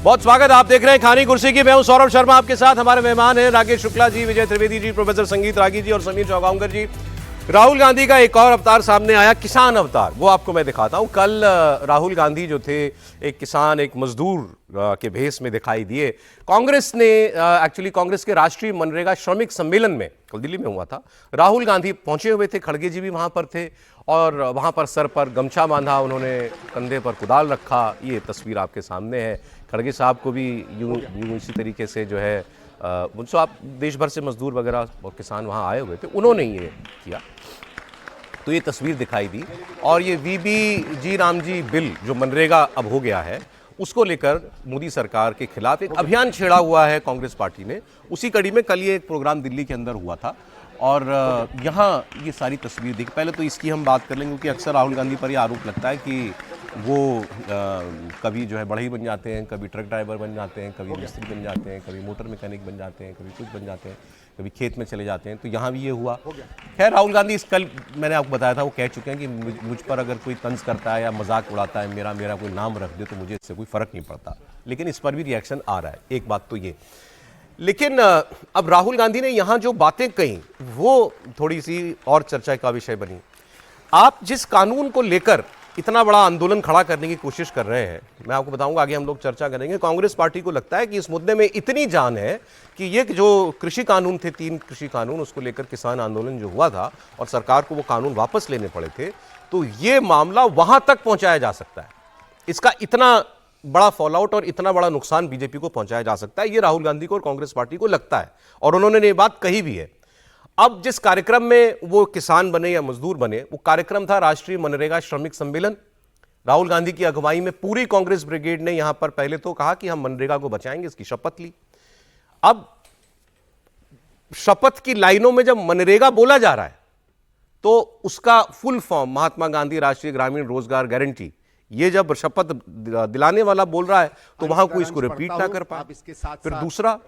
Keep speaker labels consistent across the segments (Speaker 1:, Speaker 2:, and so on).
Speaker 1: बहुत स्वागत। आप देख रहे हैं खानी कुर्सी की। मैं हूं सौरभ शर्मा, आपके साथ हमारे मेहमान हैं राकेश शुक्ला जी, विजय त्रिवेदी जी, प्रोफेसर संगीत रागी जी और समीर चौगांवकर जी। राहुल गांधी का एक और अवतार सामने आया, किसान अवतार। वो आपको मैं दिखाता हूं। कल राहुल गांधी जो थे एक किसान, एक मजदूर के भेष में दिखाई दिए। कांग्रेस ने एक्चुअली कांग्रेस के राष्ट्रीय मनरेगा श्रमिक सम्मेलन में, कल दिल्ली में हुआ था, राहुल गांधी पहुंचे हुए थे, खड़गे जी भी वहां पर थे और वहां पर सर पर गमछा बांधा, उन्होंने कंधे पर कुदाल रखा। ये तस्वीर आपके सामने है। खड़गे साहब को भी यूं इसी तरीके से जो है उनसे आप देश भर से मजदूर वगैरह और किसान वहाँ आए हुए थे, उन्होंने ये किया। तो ये तस्वीर दिखाई दी। और ये वीबी रामजी बिल जो मनरेगा अब हो गया है, उसको लेकर मोदी सरकार के खिलाफ एक अभियान छेड़ा हुआ है कांग्रेस पार्टी ने। उसी कड़ी में कल ये एक प्रोग्राम दिल्ली के अंदर हुआ था और यहाँ ये सारी तस्वीर देखी। पहले तो इसकी हम बात कर लेंगे क्योंकि अक्सर राहुल गांधी पर ये आरोप लगता है कि वो कभी जो है बढ़ई बन जाते हैं, कभी ट्रक ड्राइवर बन जाते हैं, कभी मिस्त्री बन जाते हैं, कभी मोटर मैकेनिक बन जाते हैं, कभी कुछ बन जाते हैं, कभी खेत में चले जाते हैं। तो यहाँ भी ये हुआ। खैर, राहुल गांधी इस कल मैंने आपको बताया था, वो कह चुके हैं कि मुझ पर अगर कोई तंज करता है या मजाक उड़ाता है, मेरा कोई नाम रख दे तो मुझे इससे कोई फ़र्क नहीं पड़ता। लेकिन इस पर भी रिएक्शन आ रहा है। एक बात तो ये, लेकिन अब राहुल गांधी ने यहाँ जो बातें कही वो थोड़ी सी और चर्चा का विषय बनी। आप जिस कानून को लेकर इतना बड़ा आंदोलन खड़ा करने की कोशिश कर रहे हैं, मैं आपको बताऊंगा, आगे हम लोग चर्चा करेंगे। कांग्रेस पार्टी को लगता है कि इस मुद्दे में इतनी जान है कि ये जो कृषि कानून थे, 3 कृषि कानून, उसको लेकर किसान आंदोलन जो हुआ था और सरकार को वो कानून वापस लेने पड़े थे, तो ये मामला वहां तक पहुंचाया जा सकता है। इसका इतना बड़ा फॉलआउट और इतना बड़ा नुकसान बीजेपी को पहुंचाया जा सकता है, ये राहुल गांधी को और कांग्रेस पार्टी को लगता है और उन्होंने ये बात कही भी है। अब जिस कार्यक्रम में वो किसान बने या मजदूर बने, वो कार्यक्रम था राष्ट्रीय मनरेगा श्रमिक सम्मेलन। राहुल गांधी की अगुवाई में पूरी कांग्रेस ब्रिगेड ने यहां पर पहले तो कहा कि हम मनरेगा को बचाएंगे, इसकी शपथ ली। अब शपथ की लाइनों में जब मनरेगा बोला जा रहा है तो उसका फुल फॉर्म महात्मा गांधी राष्ट्रीय ग्रामीण रोजगार गारंटी, ये जब शपथ दिलाने वाला बोल रहा है तो वहां कोई इसको रिपीट ना कर पाए। फिर दूसरा,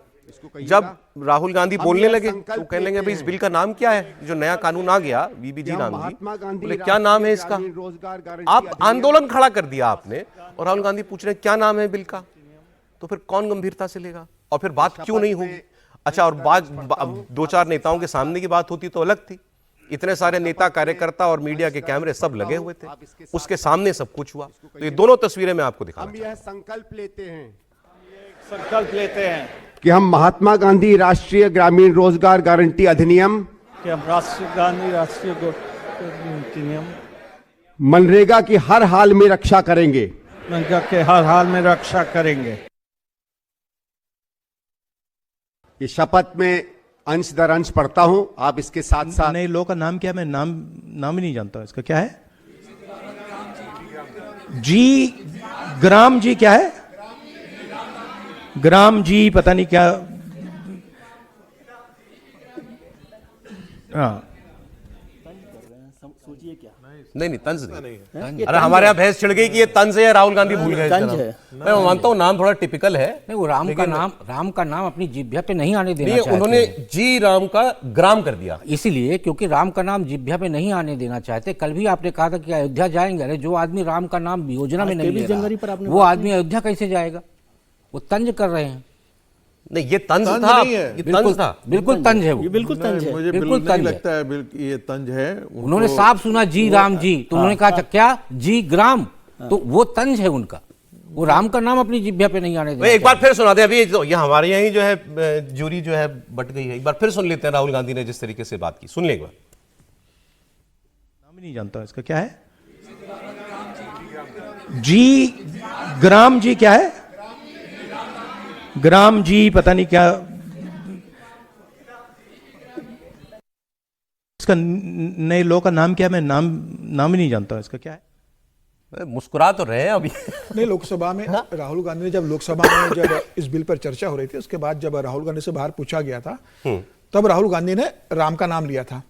Speaker 1: जब राहुल गांधी बोलने लगे तो कहने लगे भाई इस बिल का नाम क्या है, जो नया कानून आ गया वीबी राम जी, बोले क्या नाम है इसका। आप आंदोलन खड़ा कर दिया आपने और राहुल गांधी पूछ रहे हैं क्या नाम है बिल का, तो फिर कौन गंभीरता से लेगा और फिर बात क्यों नहीं होगी। अच्छा, और बात 2-4 नेताओं के सामने की बात होती तो अलग थी। इतने सारे नेता, कार्यकर्ता और मीडिया के कैमरे सब लगे हुए थे, उसके सामने सब कुछ हुआ। तो ये दोनों तस्वीरें मैं आपको दिखाऊंगा।
Speaker 2: हम यह संकल्प लेते हैं कि हम महात्मा गांधी राष्ट्रीय ग्रामीण रोजगार गारंटी अधिनियम, मनरेगा की हर हाल में रक्षा करेंगे। ये शपथ में अंश दर अंश पढ़ता हूं, आप इसके साथ साथ।
Speaker 3: नए लॉ का नाम क्या है? मैं नाम ही नहीं जानता इसका। क्या है? ग्राम जी क्या है? ग्राम जी पता नहीं क्या। हाँ,
Speaker 4: सोचिए क्या।
Speaker 1: नहीं तंज नहीं। अरे हमारे यहाँ बहस छिड़ गई कि ये तंज है या राहुल गांधी भूल गए।
Speaker 4: तंज है।
Speaker 1: मैं मानता हूँ नाम थोड़ा टिपिकल है।
Speaker 4: नहीं, वो राम का नाम अपनी जिह्वा पे नहीं आने देना चाहते।
Speaker 1: उन्होंने जी राम का ग्राम कर दिया,
Speaker 4: इसीलिए क्योंकि राम का नाम जिह्वा पे नहीं आने देना चाहते। कल भी आपने कहा था कि अयोध्या जाएंगे। अरे जो आदमी राम का नाम योजना में नहीं ले रहा, वो आदमी अयोध्या कैसे जाएगा? वो तंज कर रहे हैं।
Speaker 1: नहीं, ये तंज था, ये तंज था,
Speaker 4: बिल्कुल तंज है वो।
Speaker 5: ये बिल्कुल तंज है। मुझे बिल्कुल नहीं लगता है ये तंज है।
Speaker 4: उन्होंने साफ सुना जी राम जी, तो उन्होंने कहा क्या जी ग्राम, तो वो तंज है उनका। वो राम का नाम अपनी जिह्वा पे नहीं आने देना।
Speaker 1: एक बार फिर सुना दे। अभी ये हमारे यहाँ ही जो है जूरी जो है बट गई है। एक बार फिर सुन लेते हैं राहुल गांधी ने जिस तरीके से बात की। सुन ले एक बार।
Speaker 3: नाम ही नहीं जानता इसका। क्या है? ग्राम जी क्या है? ग्राम जी पता नहीं क्या। इसका नए लॉ का नाम क्या है? मैं नाम ही नहीं जानता इसका। क्या है?
Speaker 1: मुस्कुरा तो रहे हैं अभी।
Speaker 6: नहीं, लोकसभा में राहुल गांधी ने जब लोकसभा में जब इस बिल पर चर्चा हो रही थी, उसके बाद जब राहुल गांधी से बाहर पूछा गया था, तब राहुल गांधी ने राम का नाम लिया था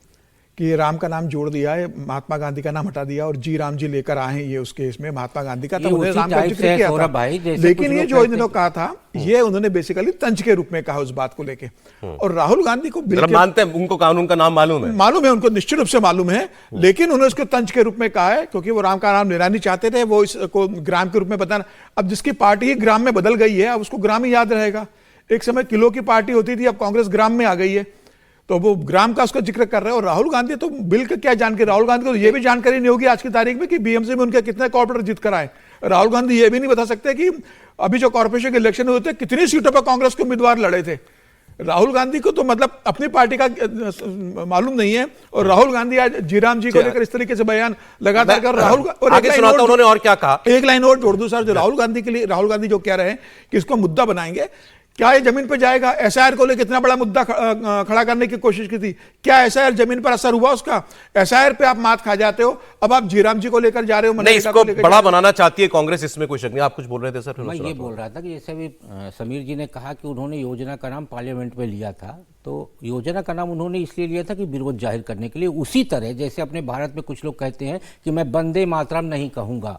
Speaker 6: कि राम का नाम जोड़ दिया है, महात्मा गांधी का नाम हटा दिया और जी राम जी लेकर आए हैं ये उस केस में महात्मा गांधी का, तब उन्होंने राम का जिक्र किया था। लेकिन ये जो इन्होंने कहा था ये उन्होंने बेसिकली तंज के रूप में कहा उस बात को लेके। और राहुल गांधी को
Speaker 1: मानते हैं, उनको कानून का नाम मालूम है
Speaker 6: उनको निश्चित रूप से मालूम है, लेकिन उन्होंने उसको तंज के रूप में कहा है क्योंकि वो राम का नाम लेना नहीं चाहते थे, वो इसको ग्राम के रूप में बताना। अब जिसकी पार्टी ही ग्राम में बदल गई है, अब उसको ग्राम ही याद रहेगा। एक समय किलो की पार्टी होती थी, अब कांग्रेस ग्राम में आ गई है, तो वो ग्राम का उसका जिक्र कर रहे हैं। और राहुल गांधी तो बिल का क्या जानकारी, राहुल गांधी को तो ये भी जानकारी नहीं होगी आज की तारीख में कि बीएमसी में उनके कितने कॉर्पोरेटर जीत कर आए। राहुल गांधी ये भी नहीं बता सकते कि अभी जो कॉर्पोरेशन के इलेक्शन हुए थे कितनी सीटों पर कांग्रेस के उम्मीदवार लड़े थे। राहुल गांधी को तो मतलब अपनी पार्टी का मालूम नहीं है। और राहुल गांधी आज जीराम जी को लेकर इस तरीके से बयान लगातार कर, राहुल
Speaker 1: आगे सुनाता उन्होंने और क्या कहा,
Speaker 6: एक लाइन और जोड़ दूं सर, जो राहुल गांधी के लिए, राहुल गांधी जो कह रहे हैं कि इसको मुद्दा बनाएंगे, क्या ये जमीन पर जाएगा? एसआईआर को लेकर कितना बड़ा मुद्दा खड़ा करने की कोशिश की थी, क्या एसआईआर जमीन पर असर हुआ उसका? एसआईआर पे आप मात खा जाते हो, अब आप जीराम जी को लेकर जा रहे हो,
Speaker 1: नहीं, इसको बड़ा बनाना चाहती है कांग्रेस, इसमें कोई शक नहीं। आप कुछ बोल रहे थे सर?
Speaker 4: मैं ये बोल रहा था कि जैसे अभी समीर जी ने कहा कि उन्होंने योजना का नाम पार्लियामेंट में लिया था, तो योजना का नाम उन्होंने इसलिए लिया था कि विरोध जाहिर करने के लिए। उसी तरह जैसे अपने भारत में कुछ लोग कहते हैं कि मैं वंदे मातरम नहीं कहूंगा,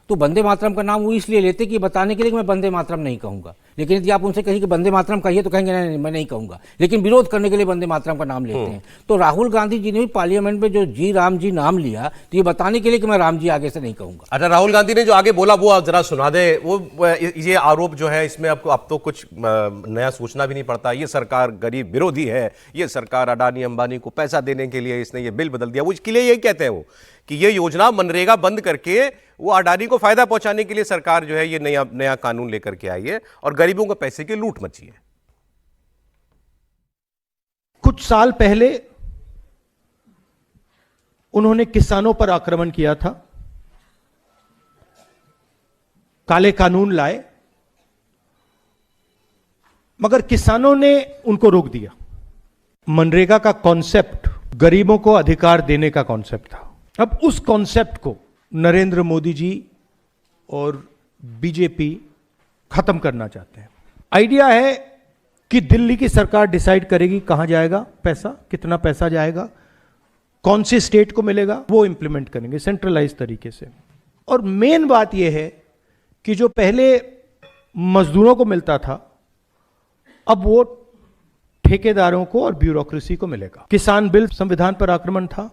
Speaker 4: तो वंदे मातरम का नाम वो इसलिए लेते कि बताने के लिए कि मैं वंदे मातरम नहीं कहूंगा। लेकिन यदि आप उनसे कहिए कि वंदे मातरम कहिए तो कहेंगे नहीं, मैं नहीं कहूंगा, लेकिन विरोध करने के लिए वंदे मातरम का नाम लेते हैं। तो राहुल गांधी जी ने भी पार्लियामेंट में जो जी राम जी नाम लिया, तो ये बताने के लिए कि मैं राम जी आगे से नहीं कहूंगा।
Speaker 1: अच्छा, राहुल गांधी ने जो आगे बोला वो आप जरा सुना दे। वो ये आरोप जो है इसमें आपको अब तो कुछ नया सोचना भी नहीं पड़ता, ये सरकार गरीब विरोधी है, ये सरकार अडानी अंबानी को पैसा देने के लिए इसने ये बिल बदल दिया। वो इसके लिए यही कहते हैं वो कि ये योजना मनरेगा बंद करके वो अडानी को फायदा पहुंचाने के लिए सरकार जो है ये नया कानून लेकर के आई है और गरीबों को पैसे की लूट मची है।
Speaker 3: कुछ साल पहले उन्होंने किसानों पर आक्रमण किया था, काले कानून लाए, मगर किसानों ने उनको रोक दिया। मनरेगा का कॉन्सेप्ट गरीबों को अधिकार देने का कॉन्सेप्ट था। अब उस कॉन्सेप्ट को नरेंद्र मोदी जी और बीजेपी खत्म करना चाहते हैं। आइडिया है कि दिल्ली की सरकार डिसाइड करेगी कहां जाएगा पैसा, कितना पैसा जाएगा, कौन सी स्टेट को मिलेगा, वो इंप्लीमेंट करेंगे सेंट्रलाइज तरीके से। और मेन बात यह है कि जो पहले मजदूरों को मिलता था, अब वो ठेकेदारों को और ब्यूरोक्रेसी को मिलेगा। किसान बिल संविधान पर आक्रमण था,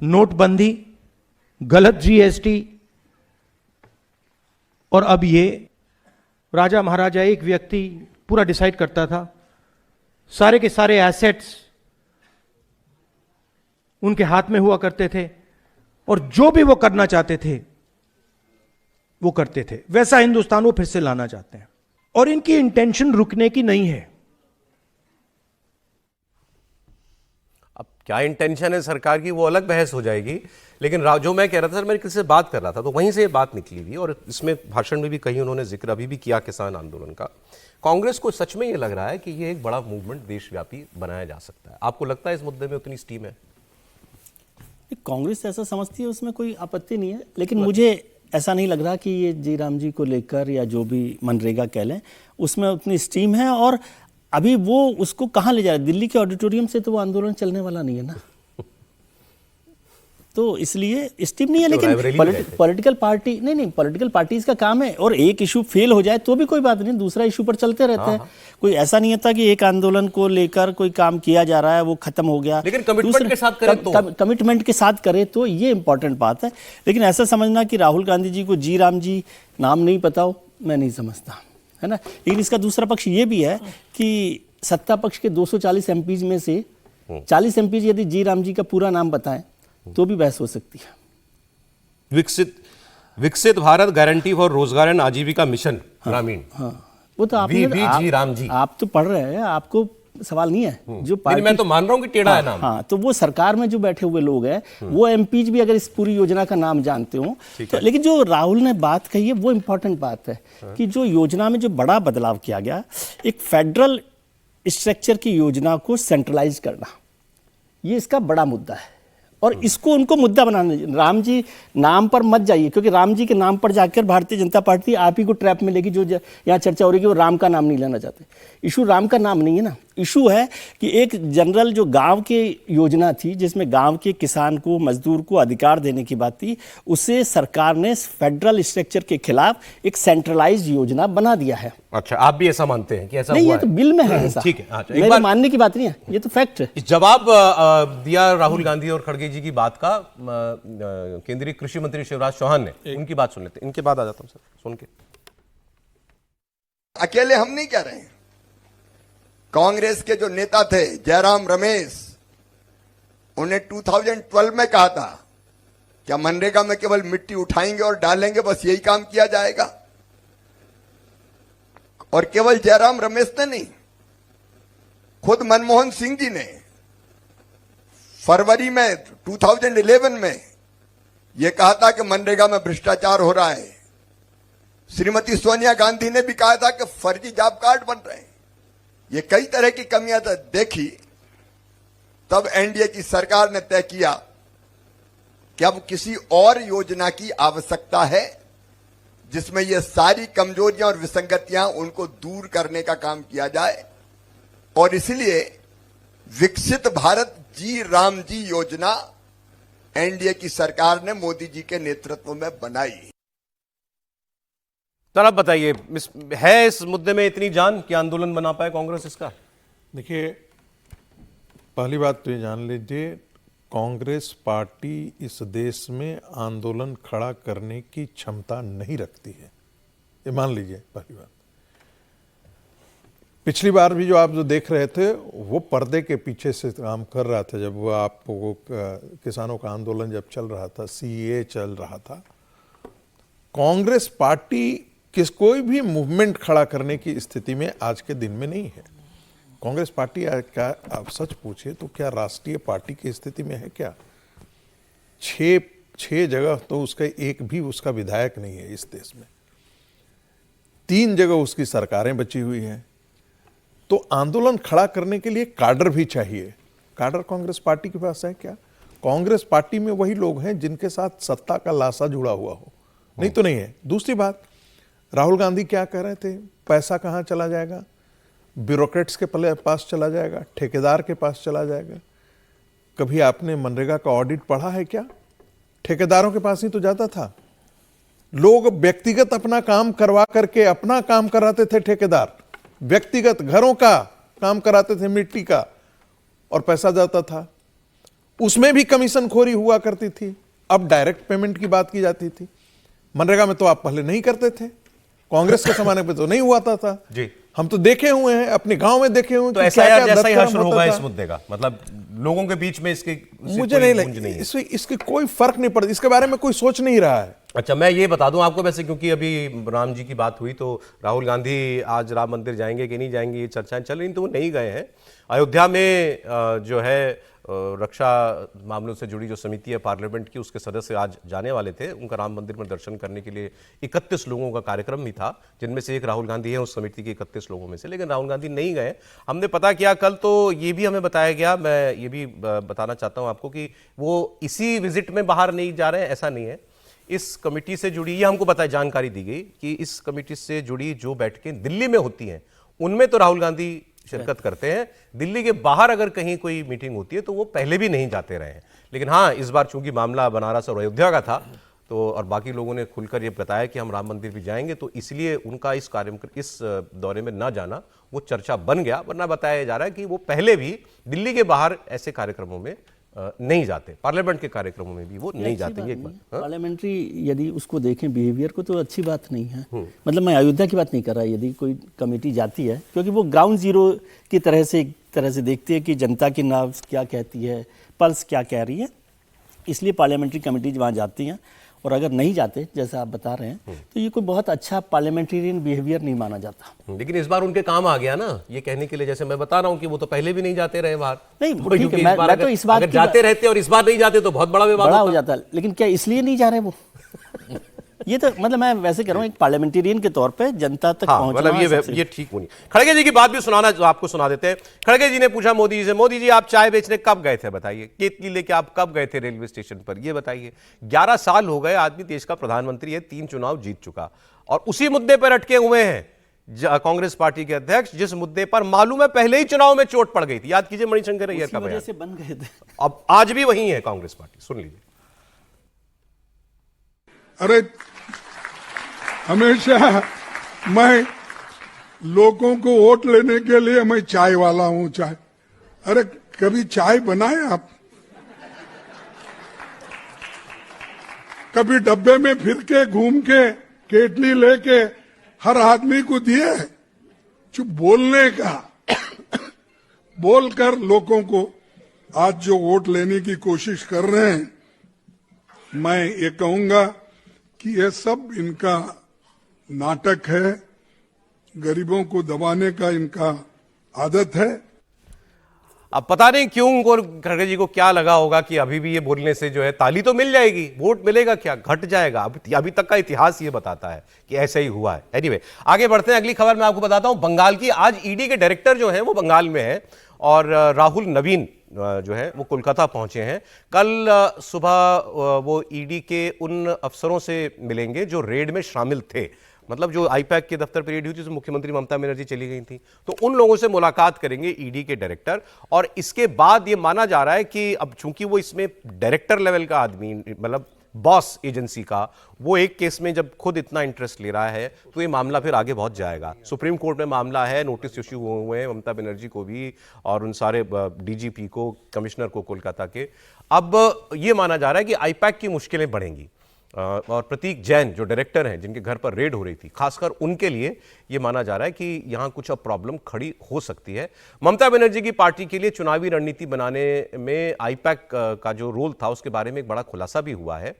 Speaker 3: नोटबंदी, गलत जीएसटी, और अब ये राजा महाराजा एक व्यक्ति पूरा डिसाइड करता था, सारे के सारे एसेट्स उनके हाथ में हुआ करते थे और जो भी वो करना चाहते थे वो करते थे। वैसा हिंदुस्तान वो फिर से लाना चाहते हैं और इनकी इंटेंशन रुकने की नहीं है।
Speaker 1: अब क्या इंटेंशन है सरकार की वो अलग बहस हो जाएगी, लेकिन जो मैं कह रहा था सर, मैं किसी से बात कर रहा था तो वहीं से ये बात निकली थी और इसमें भाषण में भी कहीं उन्होंने जिक्र अभी भी किया किसान आंदोलन का। कांग्रेस को सच में ये लग रहा है कि ये एक बड़ा मूवमेंट देशव्यापी बनाया जा सकता है। आपको लगता है इस मुद्दे में उतनी स्टीम है?
Speaker 7: कांग्रेस ऐसा समझती है, उसमें कोई आपत्ति नहीं है, लेकिन मुझे ऐसा नहीं लग रहा कि ये जी राम जी को लेकर या जो भी मनरेगा कह लें उसमें उतनी स्टीम है। और अभी वो उसको कहाँ ले जा रहा है? दिल्ली के ऑडिटोरियम से तो वो आंदोलन चलने वाला नहीं है ना, तो इसलिए स्टीम नहीं है। लेकिन पॉलिटिकल पार्टी नहीं, पॉलिटिकल पार्टीज का काम है, और एक इशू फेल हो जाए तो भी कोई बात नहीं, दूसरा इशू पर चलते रहते हैं। कोई ऐसा नहीं था कि एक आंदोलन को लेकर कोई काम किया जा रहा है वो खत्म हो गया,
Speaker 1: लेकिन कमिटमेंट के साथ करें तो
Speaker 7: कमिटमेंट के साथ करे तो ये इंपॉर्टेंट बात है। लेकिन ऐसा समझना कि राहुल गांधी जी को जी राम जी नाम नहीं पता हो, मैं नहीं समझता, है ना। लेकिन इसका दूसरा पक्ष ये भी है कि सत्ता पक्ष के 240 एमपीज में से 40 एमपीज यदि जी राम जी का पूरा नाम बताएं तो भी बहस हो सकती है।
Speaker 1: विकसित भारत गारंटी फॉर रोजगार एंड आजीविका मिशन ग्रामीण,
Speaker 7: हाँ, वो तो आपने
Speaker 1: जी राम जी
Speaker 7: आप तो पढ़ रहे हैं, आपको सवाल नहीं है। जो पार्टी,
Speaker 1: मैं तो मान रहा हूं कि टेढ़ा है नाम।
Speaker 7: हाँ, तो वो सरकार में जो बैठे हुए लोग हैं वो एमपीज भी अगर इस पूरी योजना का नाम जानते हो तो। लेकिन जो राहुल ने बात कही है वो इंपॉर्टेंट बात है कि जो योजना में जो बड़ा बदलाव किया गया, एक फेडरल स्ट्रक्चर की योजना को सेंट्रलाइज करना, ये इसका बड़ा मुद्दा है। और इसको उनको मुद्दा बनाना चाहिए। राम जी नाम पर मत जाइए, क्योंकि राम जी के नाम पर जाकर भारतीय जनता पार्टी आप ही को ट्रैप में लेगी। जो यहाँ चर्चा हो रही है कि वो राम का नाम नहीं लेना चाहते, इशू राम का नाम नहीं है ना, इशू है कि एक जनरल जो गांव के योजना थी जिसमें गांव के किसान को, मजदूर को अधिकार देने की बात थी, उसे सरकार ने फेडरल स्ट्रक्चर के खिलाफ एक सेंट्रलाइज्ड योजना बना दिया है।
Speaker 1: अच्छा, आप भी ऐसा मानते हैं कि ऐसा
Speaker 7: नहीं,
Speaker 1: हुआ
Speaker 7: ये तो
Speaker 1: है?
Speaker 7: बिल में है ऐसा।
Speaker 1: ठीक है, अच्छा, एक
Speaker 7: मेरे
Speaker 1: बार
Speaker 7: मानने की बात नहीं है, ये तो फैक्ट है।
Speaker 1: इस जवाब दिया राहुल गांधी और खड़गे जी की बात का केंद्रीय कृषि मंत्री शिवराज चौहान ने। उनकी बात सुन लेते हैं, इनके बाद आ जाता हूं सर, सुन के।
Speaker 8: अकेले हम नहीं कह रहे हैं, कांग्रेस के जो नेता थे जयराम रमेश, उन्हें 2012 में कहा था क्या मनरेगा में केवल मिट्टी उठाएंगे और डालेंगे, बस यही काम किया जाएगा? और केवल जयराम रमेश ने नहीं, खुद मनमोहन सिंह जी ने फरवरी में 2011 में यह कहा था कि मनरेगा में भ्रष्टाचार हो रहा है। श्रीमती सोनिया गांधी ने भी कहा था कि फर्जी जॉब कार्ड बन रहे हैं। ये कई तरह की कमियां देखी, तब एनडीए की सरकार ने तय किया कि अब किसी और योजना की आवश्यकता है जिसमें ये सारी कमजोरियां और विसंगतियां उनको दूर करने का काम किया जाए। और इसलिए विकसित भारत जी राम जी योजना एनडीए की सरकार ने मोदी जी के नेतृत्व में बनाई।
Speaker 1: सर आप बताइए, है इस मुद्दे में इतनी जान कि आंदोलन बना पाए कांग्रेस इसका?
Speaker 5: देखिए, पहली बात तो ये जान लीजिए, कांग्रेस पार्टी इस देश में आंदोलन खड़ा करने की क्षमता नहीं रखती है, ये मान लीजिए पहली बात। पिछली बार भी जो आप जो देख रहे थे वो पर्दे के पीछे से काम कर रहा था। जब वो आपको किसानों का आंदोलन जब चल रहा था, सीए चल रहा था, कांग्रेस पार्टी कोई भी मूवमेंट खड़ा करने की स्थिति में आज के दिन में नहीं है। कांग्रेस पार्टी क्या आप सच पूछे तो क्या राष्ट्रीय पार्टी की स्थिति में है क्या? छह जगह तो उसका एक भी उसका विधायक नहीं है इस देश में, 3 जगह उसकी सरकारें बची हुई हैं। तो आंदोलन खड़ा करने के लिए काडर भी चाहिए। काडर कांग्रेस पार्टी के पास है क्या? कांग्रेस पार्टी में वही लोग हैं जिनके साथ सत्ता का लाशा जुड़ा हुआ हो, नहीं तो नहीं है। दूसरी बात, राहुल गांधी क्या कह रहे थे, पैसा कहां चला जाएगा? ब्यूरोक्रेट्स के पास चला जाएगा, ठेकेदार के पास चला जाएगा। कभी आपने मनरेगा का ऑडिट पढ़ा है क्या? ठेकेदारों के पास ही तो जाता था। लोग व्यक्तिगत अपना काम करवा करके अपना काम कराते थे, ठेकेदार व्यक्तिगत घरों का काम कराते थे, मिट्टी का, और पैसा जाता था। उसमें भी कमीशनखोरी हुआ करती थी। अब डायरेक्ट पेमेंट की बात की जाती थी। मनरेगा में तो आप पहले नहीं करते थे, कांग्रेस के जमाने पे तो नहीं हुआ था
Speaker 1: जी।
Speaker 5: हम तो देखे हुए हैं, अपने गांव में देखे हुए।
Speaker 1: तो ऐसा यार जैसा ही हश्र होगा इस मुद्दे का, मतलब लोगों के बीच में इसके
Speaker 5: मुझे नहीं लगता इसके कोई फर्क नहीं पड़ता, इसके बारे में कोई सोच नहीं रहा है।
Speaker 1: अच्छा, मैं ये बता दूं आपको, वैसे क्योंकि अभी राम जी की बात हुई तो राहुल गांधी आज राम मंदिर जाएंगे कि नहीं जाएंगे ये चर्चाएं चल रही, तो वो नहीं गए हैं। अयोध्या में जो है रक्षा मामलों से जुड़ी जो समिति है पार्लियामेंट की, उसके सदस्य आज जाने वाले थे। उनका राम मंदिर में दर्शन करने के लिए 31 लोगों का कार्यक्रम भी था, जिनमें से एक राहुल गांधी है उस समिति के 31 लोगों में से। लेकिन राहुल गांधी नहीं गए। हमने पता किया कल, तो ये भी हमें बताया गया, मैं ये भी बताना चाहता हूं आपको कि वो इसी विजिट में बाहर नहीं जा रहे हैं, ऐसा नहीं है। इस कमेटी से जुड़ी, ये हमको पता है, जानकारी दी गई कि इस कमेटी से जुड़ी जो बैठकें दिल्ली में होती हैं उनमें तो राहुल गांधी शिरकत करते हैं। दिल्ली के बाहर अगर कहीं कोई मीटिंग होती है तो वो पहले भी नहीं जाते रहे हैं। लेकिन हाँ, इस बार चूंकि मामला बनारस और अयोध्या का था, तो और बाकी लोगों ने खुलकर ये बताया कि हम राम मंदिर भी जाएंगे, तो इसलिए उनका इस दौरे में ना जाना वो चर्चा बन गया। वरना बताया जा रहा है कि वो पहले भी दिल्ली के बाहर ऐसे कार्यक्रमों में नहीं जाते, पार्लियामेंट के कार्यक्रमों में भी वो नहीं जाते। ये
Speaker 7: पार्लियामेंट्री यदि उसको देखें बिहेवियर को तो अच्छी बात नहीं है। मतलब मैं अयोध्या की बात नहीं कर रहा, यदि कोई कमेटी जाती है, क्योंकि वो ग्राउंड जीरो की तरह से देखती है कि जनता की नब्ज क्या कहती है, पल्स क्या कह रही है, इसलिए पार्लियामेंट्री कमेटीज वहाँ जाती हैं। और अगर नहीं जाते जैसा आप बता रहे हैं तो ये कोई बहुत अच्छा पार्लियामेंटेरियन बिहेवियर नहीं माना जाता।
Speaker 1: लेकिन इस बार उनके काम आ गया ना ये कहने के लिए, जैसे मैं बता रहा हूं कि वो तो पहले भी नहीं जाते रहे बाहर।
Speaker 7: नहीं, ठीक है, मैं तो इस बात
Speaker 1: अगर जाते रहते और इस बार नहीं जाते तो बहुत बड़ा विवाद
Speaker 7: हो जाता। लेकिन क्या इसलिए नहीं जा रहे वो? ये तो मतलब मैं वैसे कह रहा हूँ एक पार्लियामेंटेरियन के तौर पे जनता तक
Speaker 1: हाँ,
Speaker 7: पहुंचना
Speaker 1: मतलब ये ठीक होनी। खड़गे जी की बात भी सुनाना, जो आपको सुना देते हैं। खड़गे जी ने पूछा मोदी जी से, मोदी जी आप चाय बेचने कब गए थे बताइए, केतली लेके आप कब गए थे रेलवे स्टेशन पर, ये बताइए। 11 साल हो गए, आदमी देश का प्रधानमंत्री है, 3 चुनाव जीत चुका और उसी मुद्दे पर अटके हुए हैं कांग्रेस पार्टी के अध्यक्ष, जिस मुद्दे पर मालूम है पहले ही चुनाव में चोट पड़ गई थी। याद कीजिए मणिशंकर अय्यर का बयान,
Speaker 7: से बन गए थे।
Speaker 1: अब आज भी वही है कांग्रेस पार्टी। सुन लीजिए।
Speaker 9: अरे हमेशा मैं लोगों को वोट लेने के लिए मैं चाय वाला हूं। चाय, अरे कभी चाय बनाए आप? कभी डब्बे में फिर के घूम के केटली लेके हर आदमी को दिए? चुप बोलने का बोलकर लोगों को आज जो वोट लेने की कोशिश कर रहे हैं, मैं ये कहूंगा कि ये सब इनका नाटक है, गरीबों को दबाने का इनका आदत है।
Speaker 1: अब पता नहीं क्यों उनको, खड़गे जी को क्या लगा होगा कि अभी भी ये बोलने से जो है ताली तो मिल जाएगी, वोट मिलेगा क्या, घट जाएगा। अभी तक का इतिहास ये बताता है कि ऐसा ही हुआ है। एनीवे, आगे बढ़ते हैं। अगली खबर मैं आपको बताता हूं बंगाल की। आज ईडी के डायरेक्टर जो है वो बंगाल में है और राहुल नवीन जो है वो कोलकाता पहुंचे हैं। कल सुबह वो ईडी के उन अफसरों से मिलेंगे जो रेड में शामिल थे, मतलब जो आईपैक के दफ्तर पर रेड हुई थी, तो मुख्यमंत्री ममता बनर्जी चली गई थी, तो उन लोगों से मुलाकात करेंगे ईडी के डायरेक्टर। और इसके बाद ये माना जा रहा है कि अब चूंकि वो इसमें डायरेक्टर लेवल का आदमी, मतलब बॉस एजेंसी का, वो एक केस में जब खुद इतना इंटरेस्ट ले रहा है तो ये मामला फिर आगे बहुत जाएगा। सुप्रीम कोर्ट में मामला है, नोटिस इश्यू हुए हैं ममता बनर्जी को भी और उन सारे डीजीपी को, कमिश्नर को कोलकाता के। अब ये माना जा रहा है कि आईपैक की मुश्किलें बढ़ेंगी और प्रतीक जैन जो डायरेक्टर हैं, जिनके घर पर रेड हो रही थी, खासकर उनके लिए ये माना जा रहा है कि यहां कुछ अब प्रॉब्लम खड़ी हो सकती है। ममता बनर्जी की पार्टी के लिए चुनावी रणनीति बनाने में आईपैक का जो रोल था उसके बारे में एक बड़ा खुलासा भी हुआ है।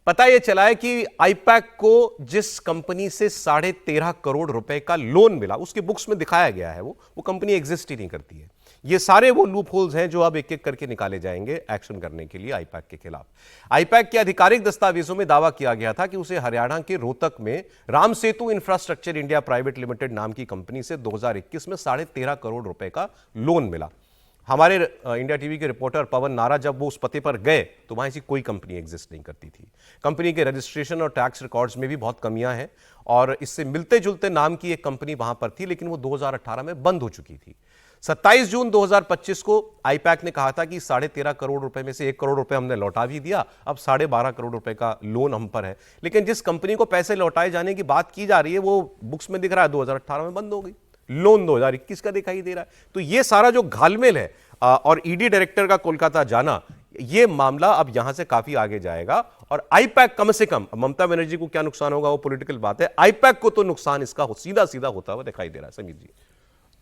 Speaker 1: पता यह चला है कि आईपैक को जिस कंपनी से 13.5 करोड़ रुपए का लोन मिला, उसके बुक्स में दिखाया गया है वो कंपनी एग्जिस्ट ही नहीं करती है। ये सारे वो लूप होल्स हैं जो अब एक एक करके निकाले जाएंगे एक्शन करने के लिए आईपैक के खिलाफ। आईपैक के आधिकारिक दस्तावेजों में दावा किया गया था कि उसे हरियाणा के रोहतक में Ram Setu infrastructure India private limited नाम की कंपनी से 2021 में 13.5 करोड़ रुपए का लोन मिला। हमारे इंडिया टीवी के रिपोर्टर पवन नारा जब वो उस पते पर गए तो वहां ऐसी कोई कंपनी एग्जिस्ट नहीं करती थी। कंपनी के रजिस्ट्रेशन और टैक्स रिकॉर्ड्स में भी बहुत कमियां हैं और इससे मिलते जुलते नाम की एक कंपनी वहां पर थी, लेकिन वो 2018 में बंद हो चुकी थी। 27 जून 2025 को आईपैक ने कहा था कि 13.5 करोड़ रुपए में से 1 करोड़ रुपए हमने लौटा भी दिया, अब 12.5 करोड़ रुपए का लोन हम पर है। लेकिन जिस कंपनी को पैसे लौटाए जाने की बात की जा रही है वो बुक्स में दिख रहा है 2018 में बंद हो गई, लोन 2021 का दिखाई दे रहा है। तो ये सारा जो घालमेल है और ईडी डायरेक्टर का कोलकाता जाना, ये मामला अब यहां से काफी आगे जाएगा। और आईपैक कम से कम, ममता बनर्जी को क्या नुकसान होगा वो पॉलिटिकल बात है, आईपैक को तो नुकसान इसका सीधा सीधा होता हुआ दिखाई दे रहा है। समीर जी,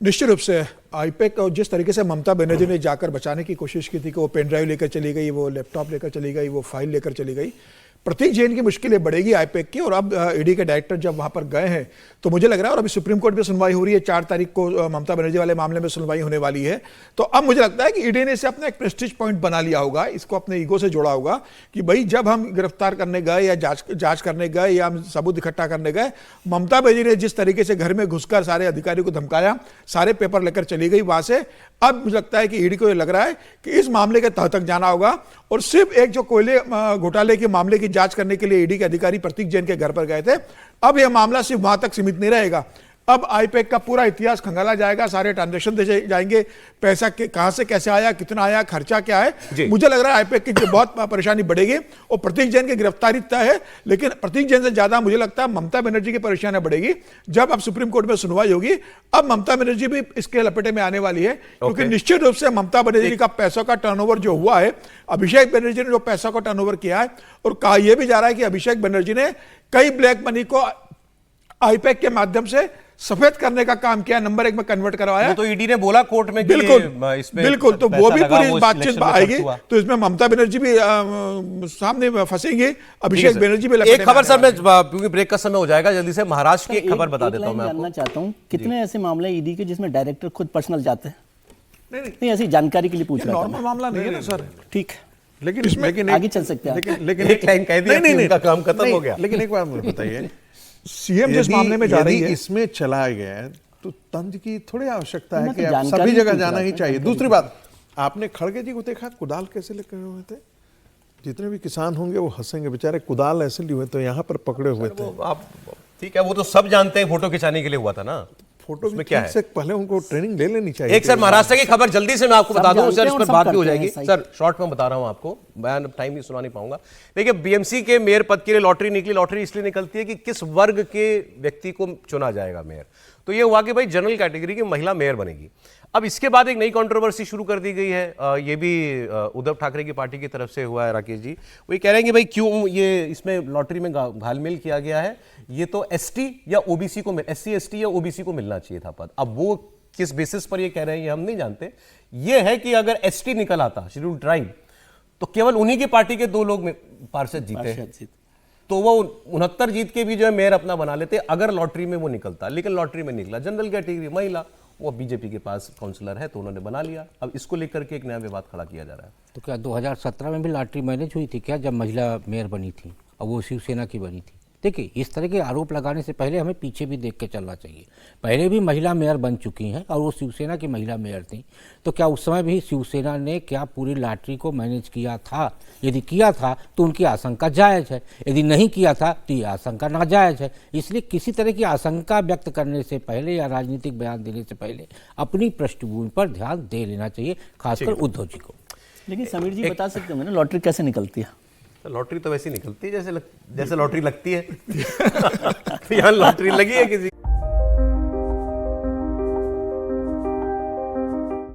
Speaker 6: निश्चित रूप से आईपैक और जिस तरीके से ममता बनर्जी ने जाकर बचाने की कोशिश की थी कि वो पेन ड्राइव लेकर चली गई, वो लैपटॉप लेकर चली गई, वो फाइल लेकर चली गई, प्रतीक जैन की मुश्किलें बढ़ेगी आईपैक की। और अब ईडी के डायरेक्टर जब वहां पर गए हैं तो मुझे लग रहा है, और अभी सुप्रीम कोर्ट में सुनवाई हो रही है, 4 तारीख को ममता बनर्जी वाले मामले में सुनवाई होने वाली है। तो अब मुझे लगता है कि ईडी ने इसे अपना एक प्रेस्टीज पॉइंट बना लिया होगा, इसको अपने ईगो से जोड़ा होगा कि भाई जब हम गिरफ्तार करने गए या जांच करने गए या हम सबूत इकट्ठा करने गए, ममता बनर्जी ने जिस तरीके से घर में घुसकर सारे अधिकारियों को धमकाया, सारे पेपर लेकर चली गई वहां से। अब मुझे लगता है कि ईडी को यह लग रहा है कि इस मामले के तह तक जाना होगा और सिर्फ एक जो कोयले घोटाले के मामले की जांच करने के लिए ईडी के अधिकारी प्रतीक जैन के घर पर गए थे, अब यह मामला सिर्फ वहां तक सीमित नहीं रहेगा। अब आईपैक का पूरा इतिहास खंगाला जाएगा, सारे ट्रांजैक्शन दे जाएंगे, पैसा कहां से कैसे आया, कितना आया, खर्चा क्या है। मुझे लग रहा है आईपैक की बहुत परेशानी बढ़ेगी और प्रतीक जैन की गिरफ्तारी तय है, लेकिन प्रतीक जैन से ज्यादा मुझे लगता है ममता बनर्जी की परेशानी बढ़ेगी जब अब सुप्रीम कोर्ट में सुनवाई होगी। अब ममता बनर्जी भी इसके लपेटे में आने वाली है, क्योंकि निश्चित रूप से ममता बनर्जी का पैसों का टर्नओवर जो हुआ है, अभिषेक बनर्जी ने जो पैसों का टर्नओवर किया है, और कहा यह भी जा रहा है कि अभिषेक बनर्जी ने कई ब्लैक मनी को आईपैक के माध्यम से सफेद करने का काम किया, नंबर 1 में कन्वर्ट करवाया।
Speaker 1: तो ईडी ने बोला कोर्ट में,
Speaker 6: बिल्कुल, तो वो भी पूरी बातचीत आएगी, तो इसमें ममता बनर्जी भी सामने फंसेंगे, अभिषेक बनर्जी भी।
Speaker 1: एक खबर सर, मैं क्योंकि ब्रेक का समय हो जाएगा, जल्दी से महाराष्ट्र की एक खबर बता देता हूं मैं आपको।
Speaker 7: जानना चाहता हूं कितने ऐसे मामले ईडी के जिसमें डायरेक्टर खुद पर्सनल जाते हैं? नहीं, ऐसी जानकारी के लिए पूछ रहा था।
Speaker 6: नॉर्मल मामला नहीं है ना सर।
Speaker 7: ठीक,
Speaker 5: लेकिन
Speaker 7: आगे चल सकते हैं।
Speaker 5: लेकिन
Speaker 1: एक लाइन कह दी,
Speaker 5: नहीं,
Speaker 1: उनका काम खत्म हो गया।
Speaker 5: लेकिन एक बात मुझे बताइए,
Speaker 6: सीएम जिस मामले में जा रही है,
Speaker 5: इसमें चला गया है तो तंज की थोड़ी आवश्यकता है
Speaker 7: मैं तो
Speaker 5: कि आप
Speaker 7: जानकारी
Speaker 5: सभी जगह
Speaker 7: पूछ
Speaker 5: जाना
Speaker 7: रहा
Speaker 5: ही
Speaker 7: था,
Speaker 5: चाहिए।
Speaker 7: जानकारी
Speaker 5: दूसरी बात, आपने खड़गे जी को देखा कुदाल कैसे लेकर हुए थे? जितने भी किसान होंगे वो हंसेंगे, बेचारे कुदाल ऐसे लिए हुए थे, यहाँ पर पकड़े हुए थे।
Speaker 1: आप ठीक है, वो तो सब जानते हैं फोटो खिंचाने के लिए हुआ था ना।
Speaker 5: फोटो
Speaker 1: उसमें
Speaker 5: में
Speaker 1: क्या
Speaker 5: क्या
Speaker 1: है?
Speaker 5: से पहले उनको ट्रेनिंग ले लेनी चाहिए।
Speaker 1: एक सर महाराष्ट्र की खबर जल्दी से मैं आपको
Speaker 7: सब
Speaker 1: बता दूं
Speaker 7: जानते
Speaker 1: सर,
Speaker 7: हैं
Speaker 1: इस
Speaker 7: और
Speaker 1: पर
Speaker 7: सब
Speaker 1: बात भी हो
Speaker 7: करते हैं,
Speaker 1: जाएगी
Speaker 7: सही।
Speaker 1: सर, शॉर्ट में बता रहा हूं आपको, बयान टाइम नहीं सुना नहीं पाऊंगा। देखिए, बीएमसी के मेयर पद के लिए लॉटरी निकली। लॉटरी इसलिए निकलती है कि किस वर्ग के व्यक्ति को चुना जाएगा मेयर। तो ये हुआ कि भाई जनरल कैटेगरी की महिला मेयर बनेगी। अब इसके बाद एक नई कंट्रोवर्सी शुरू कर दी गई है। ये भी उद्धव ठाकरे की पार्टी की तरफ से हुआ है। राकेश जी वो ये कह रहे हैं कि भाई क्यों ये इसमें लॉटरी में घालमेल किया गया है, ये तो एसटी या ओबीसी को, एससी एसटी या ओबीसी को मिलना चाहिए था पद। अब वो किस बेसिस पर ये कह रहे हैं ये हम नहीं जानते। ये है कि अगर एसटी निकल आता, शेड्यूल्ड ट्राइब, तो केवल उन्हीं की पार्टी के 2 लोग पार्षद जीते, तो वो 69 जीत के भी जो है मेयर अपना बना लेते अगर लॉटरी में वो निकलता। लेकिन लॉटरी में निकला जनरल कैटेगरी महिला, वो बीजेपी के पास काउंसलर है तो उन्होंने बना लिया। अब इसको लेकर के एक नया विवाद खड़ा किया जा रहा है।
Speaker 4: तो क्या 2017 में भी लॉटरी मैनेज हुई थी क्या, जब महिला मेयर बनी थी और वो शिवसेना की बनी थी? देखिए, इस तरह के आरोप लगाने से पहले हमें पीछे भी देख के चलना चाहिए। पहले भी महिला मेयर बन चुकी हैं और वो शिवसेना की महिला मेयर थी, तो क्या उस समय भी शिवसेना ने क्या पूरी लॉटरी को मैनेज किया था? यदि किया था तो उनकी आशंका जायज़ है, यदि नहीं किया था तो ये आशंका नाजायज़ है। इसलिए किसी तरह की आशंका व्यक्त करने से पहले या राजनीतिक बयान देने से पहले अपनी पृष्ठभूमि पर ध्यान दे लेना चाहिए, खासकर उद्धव जी को।
Speaker 7: लेकिन समीर जी बता सकते होंगे ना लॉटरी कैसे निकलती है?
Speaker 1: लॉटरी तो वैसे ही निकलती है जैसे लॉटरी लगती है। यहाँ लॉटरी लगी है किसी